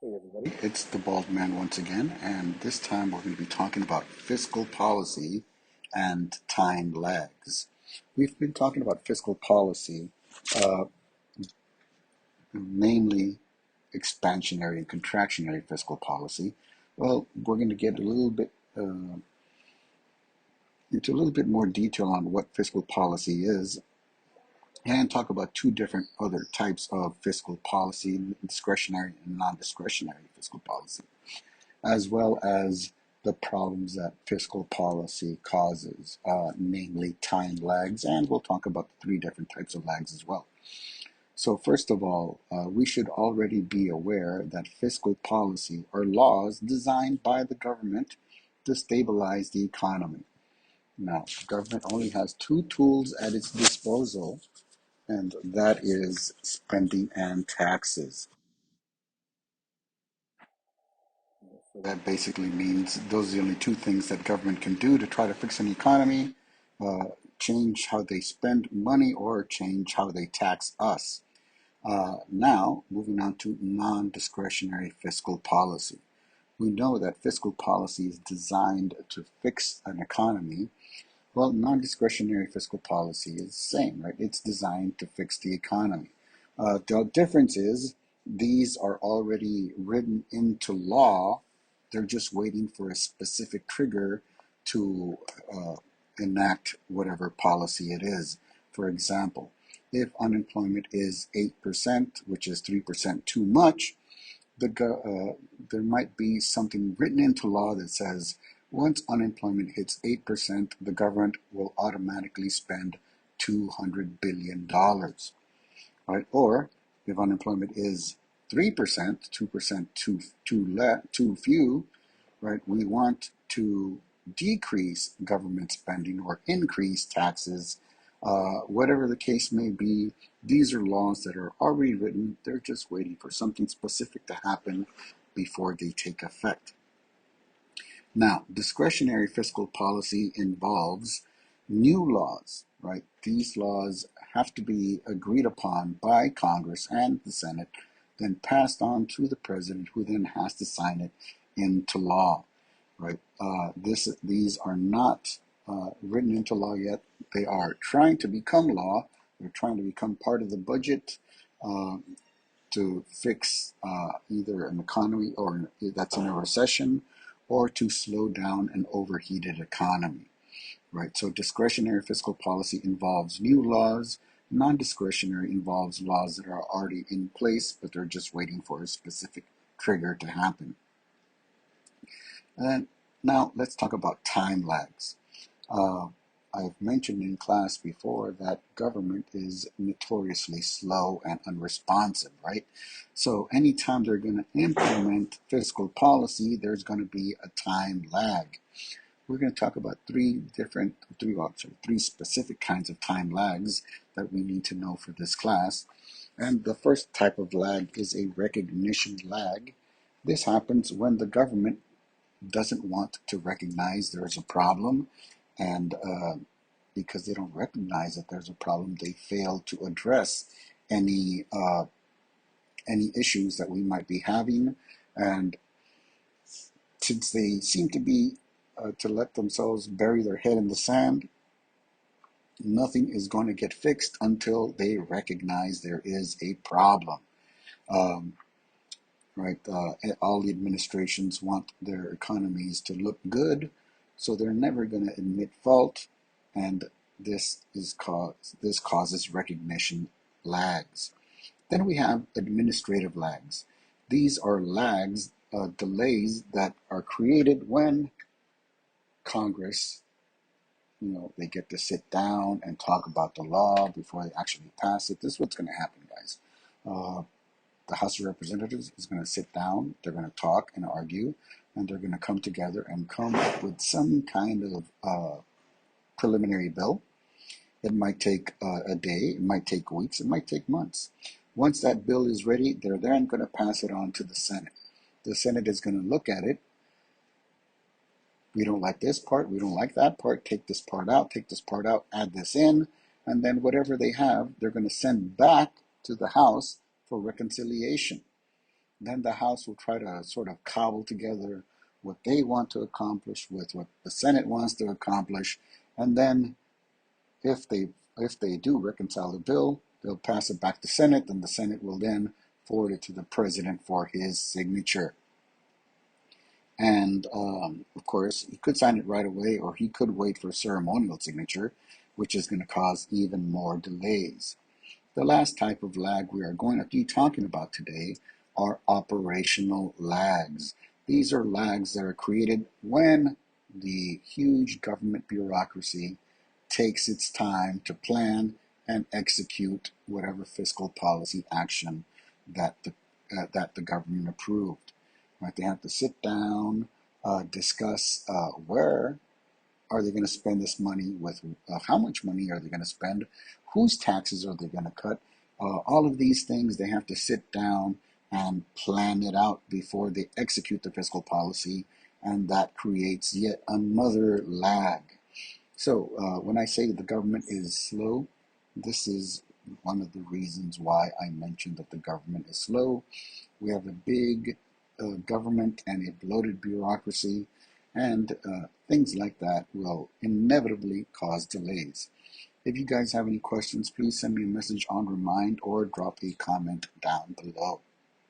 Hey everybody, it's the Bald Man once again, and this time we're going to be talking about fiscal policy and time lags. We've been talking about fiscal policy, uh, namely expansionary and contractionary fiscal policy. Well, we're going to get a little bit into a little bit more detail on what fiscal policy is and talk about two different other types of fiscal policy, discretionary and non-discretionary fiscal policy, as well as the problems that fiscal policy causes, namely time lags, and we'll talk about the three different types of lags as well. So first of all, we should already be aware that fiscal policy are laws designed by the government to stabilize the economy. Now, the government only has two tools at its disposal, and that is spending and taxes. So that basically means those are the only two things that government can do to try to fix an economy, uh, change how they spend money or change how they tax us. Now, moving on to non-discretionary fiscal policy. We know that fiscal policy is designed to fix an economy. Well, non-discretionary fiscal policy is the same, right? It's designed to fix the economy. The difference is these are already written into law. They're just waiting for a specific trigger to uh, enact whatever policy it is. For example, if unemployment is 8%, which is 3% too much, there might be something written into law that says once unemployment hits 8%, the government will automatically spend $200 billion, right? Or if unemployment is 3%, 2% too few, right? We want to decrease government spending or increase taxes, whatever the case may be. These are laws that are already written. They're just waiting for something specific to happen before they take effect. Now, discretionary fiscal policy involves new laws, right? These laws have to be agreed upon by Congress and the Senate, then passed on to the president, who then has to sign it into law, right? These are not written into law yet. They are trying to become law. They're trying to become part of the budget uh, to fix either an economy or that's in a recession, or to slow down an overheated economy, right? So discretionary fiscal policy involves new laws. Non-discretionary involves laws that are already in place, but they're just waiting for a specific trigger to happen. And now let's talk about time lags. Uh, I've mentioned in class before that government is notoriously slow and unresponsive, right? So anytime they're going to implement fiscal policy, there's going to be a time lag. We're going to talk about three specific kinds of time lags that we need to know for this class. And the first type of lag is a recognition lag. This happens when the government doesn't want to recognize there's a problem, and because they don't recognize that there's a problem, they fail to address any uh, any issues that we might be having. And since they seem to be to let themselves bury their head in the sand, nothing is going to get fixed until they recognize there is a problem. Um, right? All the administrations want their economies to look good, so they're never going to admit fault, and this causes recognition lags. Then we have administrative lags. These are lags, delays that are created when Congress, they get to sit down and talk about the law before they actually pass it. This is what's going to happen, guys. Uh, the House of Representatives is going to sit down, they're going to talk and argue, and they're going to come together and come up with some kind of preliminary bill. It might take a day, it might take weeks, it might take months. Once that bill is ready, they're then going to pass it on to the Senate. The Senate is going to look at it. We don't like this part, we don't like that part, take this part out, take this part out, add this in, and then whatever they have, they're going to send back to the House for reconciliation. Then the House will try to sort of cobble together what they want to accomplish with what the Senate wants to accomplish, and then if they do reconcile the bill, they'll pass it back to Senate, and the Senate will then forward it to the president for his signature. And of course, he could sign it right away, or he could wait for ceremonial signature, which is going to cause even more delays. The last type of lag we are going to be talking about today are operational lags. These are lags that are created when the huge government bureaucracy takes its time to plan and execute whatever fiscal policy action that the government approved. Right? They have to sit down, discuss where are they going to spend this money with, how much money are they going to spend, whose taxes are they going to cut. All of these things they have to sit down and plan it out before they execute the fiscal policy, and that creates yet another lag. So when I say the government is slow, this is one of the reasons why I mentioned that the government is slow. We have a big government and a bloated bureaucracy, and things like that will inevitably cause delays. If you guys have any questions, please send me a message on Remind or drop a comment down below.